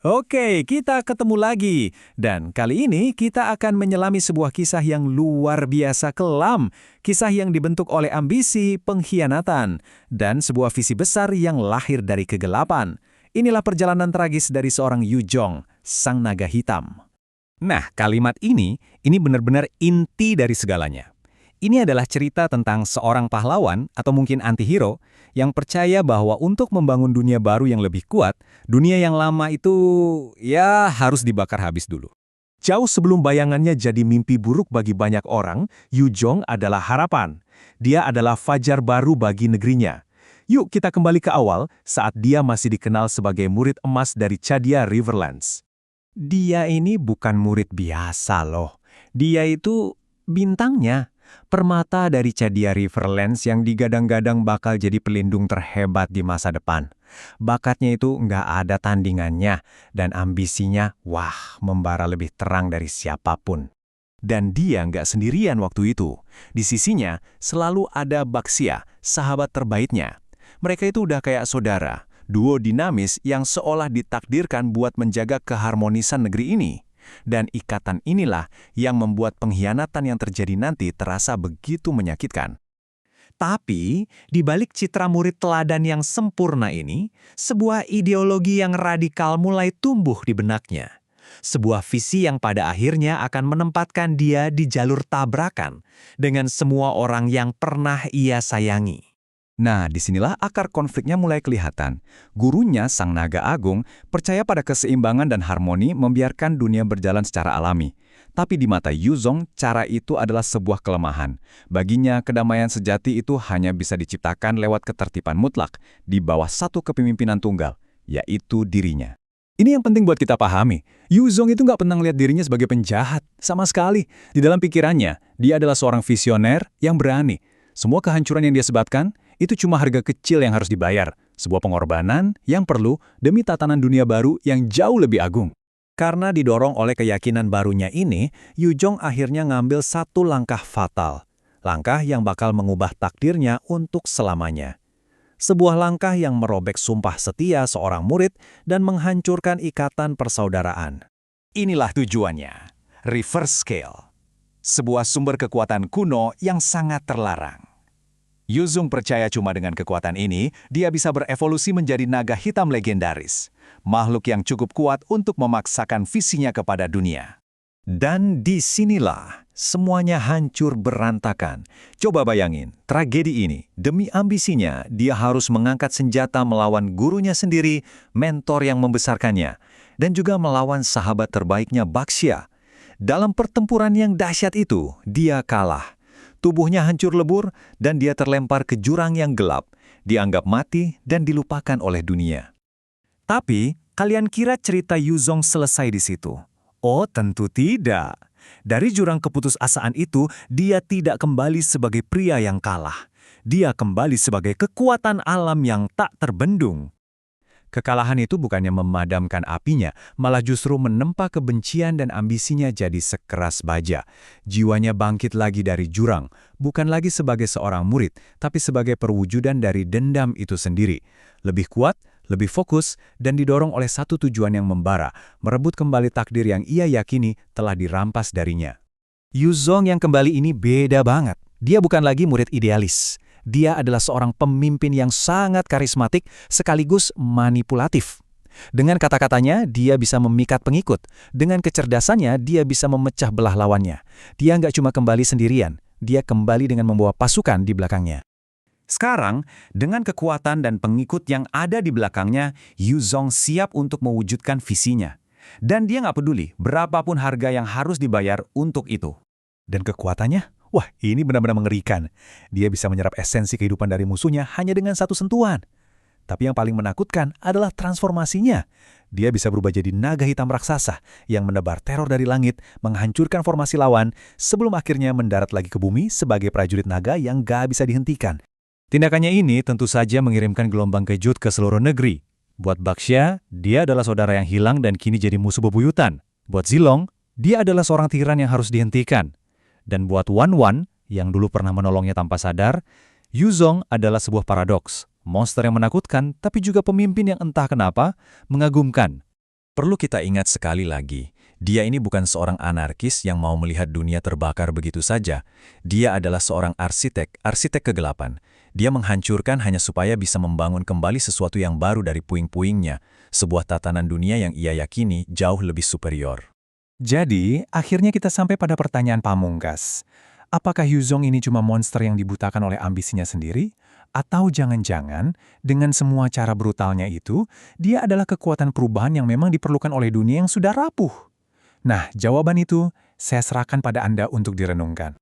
Oke, kita ketemu lagi. Dan kali ini kita akan menyelami sebuah kisah yang luar biasa kelam. Kisah yang dibentuk oleh ambisi, pengkhianatan, dan sebuah visi besar yang lahir dari kegelapan. Inilah perjalanan tragis dari seorang Yu Zhong, sang naga hitam. Nah, kalimat ini benar-benar inti dari segalanya. Ini adalah cerita tentang seorang pahlawan atau mungkin antihero yang percaya bahwa untuk membangun dunia baru yang lebih kuat, dunia yang lama itu ya harus dibakar habis dulu. Jauh sebelum bayangannya jadi mimpi buruk bagi banyak orang, Yu Zhong adalah harapan. Dia adalah fajar baru bagi negerinya. Yuk kita kembali ke awal saat dia masih dikenal sebagai murid emas dari Chadia Riverlands. Dia ini bukan murid biasa loh. Dia itu bintangnya. Permata dari Chadia Riverlands yang digadang-gadang bakal jadi pelindung terhebat di masa depan. Bakatnya itu nggak ada tandingannya, dan ambisinya, membara lebih terang dari siapapun. Dan dia nggak sendirian waktu itu. Di sisinya selalu ada Baxia, sahabat terbaiknya. Mereka itu udah kayak saudara, duo dinamis yang seolah ditakdirkan buat menjaga keharmonisan negeri ini. Dan ikatan inilah yang membuat pengkhianatan yang terjadi nanti terasa begitu menyakitkan. Tapi, di balik citra murid teladan yang sempurna ini, sebuah ideologi yang radikal mulai tumbuh di benaknya. Sebuah visi yang pada akhirnya akan menempatkan dia di jalur tabrakan dengan semua orang yang pernah ia sayangi. Nah, disinilah akar konfliknya mulai kelihatan. Gurunya, Sang Naga Agung, percaya pada keseimbangan dan harmoni membiarkan dunia berjalan secara alami. Tapi di mata Yu Zhong, cara itu adalah sebuah kelemahan. Baginya, kedamaian sejati itu hanya bisa diciptakan lewat ketertiban mutlak di bawah satu kepemimpinan tunggal, yaitu dirinya. Ini yang penting buat kita pahami. Yu Zhong itu nggak pernah melihat dirinya sebagai penjahat, sama sekali. Di dalam pikirannya, dia adalah seorang visioner yang berani. Semua kehancuran yang dia sebatkan, itu cuma harga kecil yang harus dibayar, sebuah pengorbanan yang perlu demi tatanan dunia baru yang jauh lebih agung. Karena didorong oleh keyakinan barunya ini, Yu Zhong akhirnya ngambil satu langkah fatal. Langkah yang bakal mengubah takdirnya untuk selamanya. Sebuah langkah yang merobek sumpah setia seorang murid dan menghancurkan ikatan persaudaraan. Inilah tujuannya, Reverse Scale. Sebuah sumber kekuatan kuno yang sangat terlarang. Yu Zhong percaya cuma dengan kekuatan ini, dia bisa berevolusi menjadi naga hitam legendaris. Makhluk yang cukup kuat untuk memaksakan visinya kepada dunia. Dan disinilah semuanya hancur berantakan. Coba bayangin, tragedi ini, demi ambisinya, dia harus mengangkat senjata melawan gurunya sendiri, mentor yang membesarkannya, dan juga melawan sahabat terbaiknya Baxia. Dalam pertempuran yang dahsyat itu, dia kalah. Tubuhnya hancur lebur dan dia terlempar ke jurang yang gelap, dianggap mati dan dilupakan oleh dunia. Tapi, kalian kira cerita Yu Zhong selesai di situ? Oh, tentu tidak. Dari jurang keputusasaan itu, dia tidak kembali sebagai pria yang kalah. Dia kembali sebagai kekuatan alam yang tak terbendung. Kekalahan itu bukannya memadamkan apinya, malah justru menempa kebencian dan ambisinya jadi sekeras baja. Jiwanya bangkit lagi dari jurang, bukan lagi sebagai seorang murid, tapi sebagai perwujudan dari dendam itu sendiri. Lebih kuat, lebih fokus, dan didorong oleh satu tujuan yang membara, merebut kembali takdir yang ia yakini telah dirampas darinya. Yu Zhong yang kembali ini beda banget. Dia bukan lagi murid idealis. Dia adalah seorang pemimpin yang sangat karismatik sekaligus manipulatif. Dengan kata-katanya, dia bisa memikat pengikut. Dengan kecerdasannya, dia bisa memecah belah lawannya. Dia nggak cuma kembali sendirian, dia kembali dengan membawa pasukan di belakangnya. Sekarang, dengan kekuatan dan pengikut yang ada di belakangnya, Yu Zhong siap untuk mewujudkan visinya. Dan dia nggak peduli berapapun harga yang harus dibayar untuk itu. Dan kekuatannya? Wah, ini benar-benar mengerikan. Dia bisa menyerap esensi kehidupan dari musuhnya hanya dengan satu sentuhan. Tapi yang paling menakutkan adalah transformasinya. Dia bisa berubah jadi naga hitam raksasa yang menebar teror dari langit, menghancurkan formasi lawan, sebelum akhirnya mendarat lagi ke bumi sebagai prajurit naga yang gak bisa dihentikan. Tindakannya ini tentu saja mengirimkan gelombang kejut ke seluruh negeri. Buat Baxia, dia adalah saudara yang hilang dan kini jadi musuh bebuyutan. Buat Zilong, dia adalah seorang tiran yang harus dihentikan. Dan buat Wan Wan, yang dulu pernah menolongnya tanpa sadar, Yu Zhong adalah sebuah paradoks. Monster yang menakutkan, tapi juga pemimpin yang entah kenapa mengagumkan. Perlu kita ingat sekali lagi, dia ini bukan seorang anarkis yang mau melihat dunia terbakar begitu saja. Dia adalah seorang arsitek kegelapan. Dia menghancurkan hanya supaya bisa membangun kembali sesuatu yang baru dari puing-puingnya, sebuah tatanan dunia yang ia yakini jauh lebih superior. Jadi, akhirnya kita sampai pada pertanyaan pamungkas. Apakah Yuzong ini cuma monster yang dibutakan oleh ambisinya sendiri? Atau jangan-jangan, dengan semua cara brutalnya itu, dia adalah kekuatan perubahan yang memang diperlukan oleh dunia yang sudah rapuh? Nah, jawaban itu saya serahkan pada Anda untuk direnungkan.